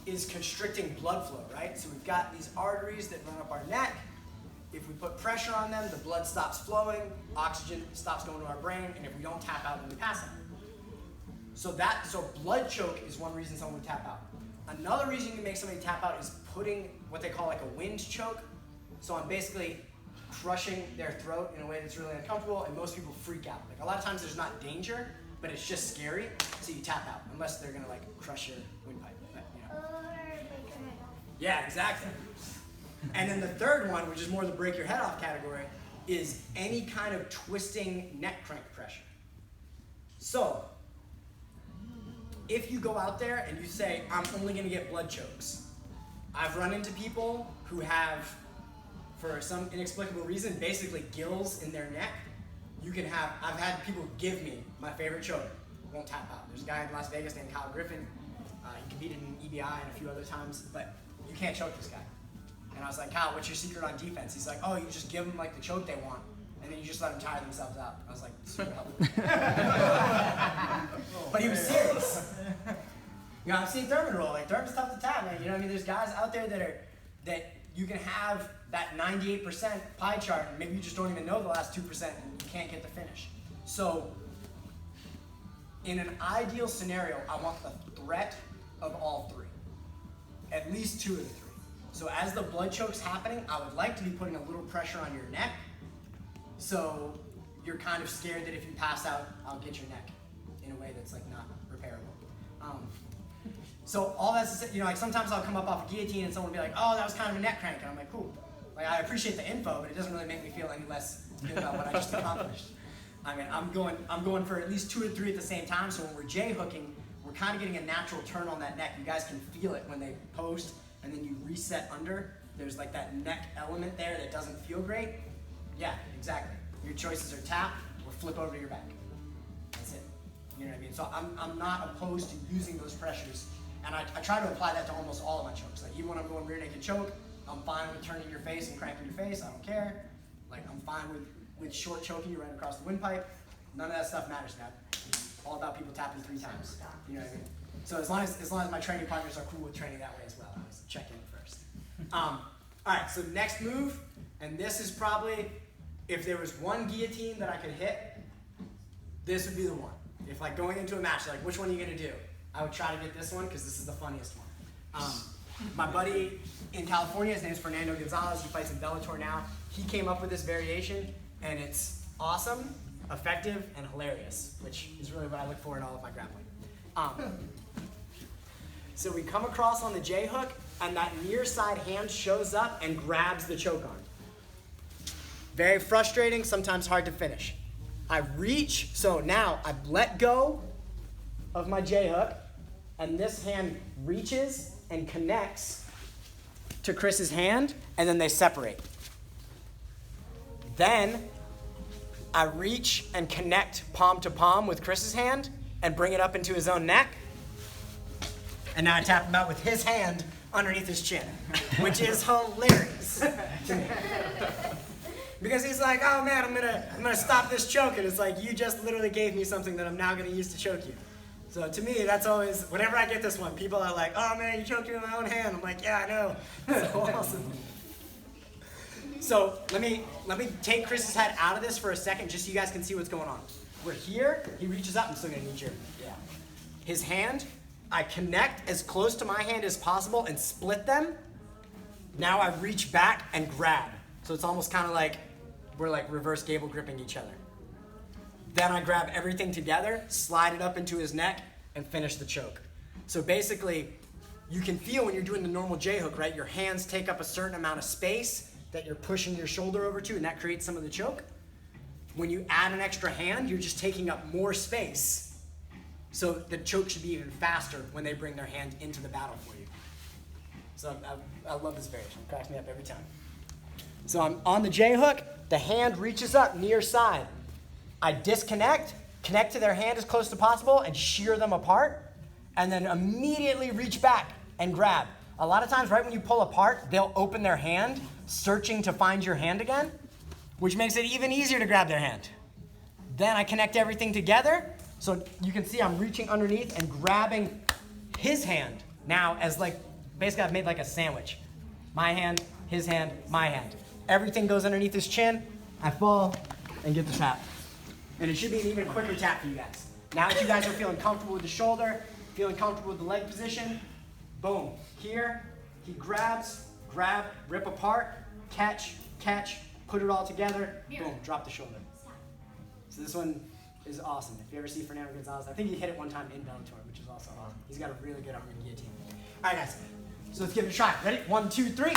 is constricting blood flow, right? So we've got these arteries that run up our neck. If we put pressure on them, the blood stops flowing, oxygen stops going to our brain, and if we don't tap out, then we pass out. So blood choke is one reason someone would tap out. Another reason you can make somebody tap out is putting what they call like a wind choke. So I'm basically crushing their throat in a way that's really uncomfortable, and most people freak out. Like a lot of times there's not danger, but it's just scary, so you tap out, unless they're gonna like crush your windpipe. But, you know. Yeah, exactly. And then the third one, which is more the break your head off category, is any kind of twisting neck crank pressure. So, if you go out there and you say, I'm only gonna get blood chokes, I've run into people who have, for some inexplicable reason, basically gills in their neck. I've had people give me my favorite choke, won't tap out. There's a guy in Las Vegas named Kyle Griffin. He competed in EBI and a few other times, but you can't choke this guy. And I was like, Kyle, what's your secret on defense? He's like, oh, you just give them like the choke they want, and then you just let them tire themselves out. I was like, super helpful. But he was serious. You know, I've seen Thurman roll. Like, Thurman's tough to tap, man. You know what I mean? There's guys out there that you can have that 98% pie chart, and maybe you just don't even know the last 2% and you can't get the finish. So, in an ideal scenario, I want the threat of all three. At least 2 of the 3. So as the blood choke's happening, I would like to be putting a little pressure on your neck, so you're kind of scared that if you pass out, I'll get your neck in a way that's like not repairable. So all that's to say, you know, like sometimes I'll come up off a guillotine and someone will be like, oh, that was kind of a neck crank, and I'm like, cool. Like I appreciate the info, but it doesn't really make me feel any less good about what I just accomplished. I mean, I'm going for at least 2 or 3 at the same time. So when we're J hooking, we're kind of getting a natural turn on that neck. You guys can feel it when they post, and then you reset under. There's like that neck element there that doesn't feel great. Yeah, exactly. Your choices are tap or flip over to your back. That's it. You know what I mean? So I'm not opposed to using those pressures, and I try to apply that to almost all of my chokes. Like even when I'm going rear naked choke, I'm fine with turning your face and cranking your face. I don't care. Like I'm fine with short choking you right across the windpipe. None of that stuff matters now. It's all about people tapping 3 times. You know what I mean? So as long as my training partners are cool with training that way as well, I always check in first. All right, so next move, and this is probably, if there was one guillotine that I could hit, this would be the one. If like going into a match, like which one are you gonna do? I would try to get this one because this is the funniest one. My buddy in California, his name's Fernando Gonzalez, he fights in Bellator now. He came up with this variation, and it's awesome, effective, and hilarious, which is really what I look for in all of my grappling. So we come across on the J hook, and that near side hand shows up and grabs the choke arm. Very frustrating, sometimes hard to finish. I reach, so now I've let go of my J hook, and this hand reaches and connects to Chris's hand, and then they separate. Then I reach and connect palm to palm with Chris's hand and bring it up into his own neck. And now I tap him out with his hand underneath his chin, which is hilarious to me. Because he's like, oh man, I'm gonna stop this choke, and it's like, you just literally gave me something that I'm now gonna use to choke you. So to me, that's always, whenever I get this one, people are like, oh man, you choked me with my own hand. I'm like, yeah, I know. So awesome. So let me take Chris's head out of this for a second, just so you guys can see what's going on. We're here, he reaches up, I'm still gonna need your, yeah. His hand, I connect as close to my hand as possible and split them. Now I reach back and grab. So it's almost kind of like we're like reverse gable gripping each other. Then I grab everything together, slide it up into his neck, and finish the choke. So basically, you can feel when you're doing the normal J hook, right? Your hands take up a certain amount of space that you're pushing your shoulder over to, and that creates some of the choke. When you add an extra hand, you're just taking up more space. So the choke should be even faster when they bring their hand into the battle for you. So I love this variation. It cracks me up every time. So I'm on the J hook, the hand reaches up near side. I disconnect, connect to their hand as close as possible, and shear them apart, and then immediately reach back and grab. A lot of times, right when you pull apart, they'll open their hand, searching to find your hand again, which makes it even easier to grab their hand. Then I connect everything together, so you can see I'm reaching underneath and grabbing his hand now as like basically I've made like a sandwich. My hand, his hand, my hand. Everything goes underneath his chin. I fall and get the tap. And it should be an even quicker tap for you guys. Now that you guys are feeling comfortable with the shoulder, feeling comfortable with the leg position, boom. Here, he grabs, grab, rip apart, catch, catch, put it all together, boom, drop the shoulder. So this one is awesome. If you ever see Fernando Gonzalez, I think he hit it one time in Bellator, which is also awesome. He's got a really good arm in guillotine. All right, guys. So let's give it a try. Ready? 1, 2, 3.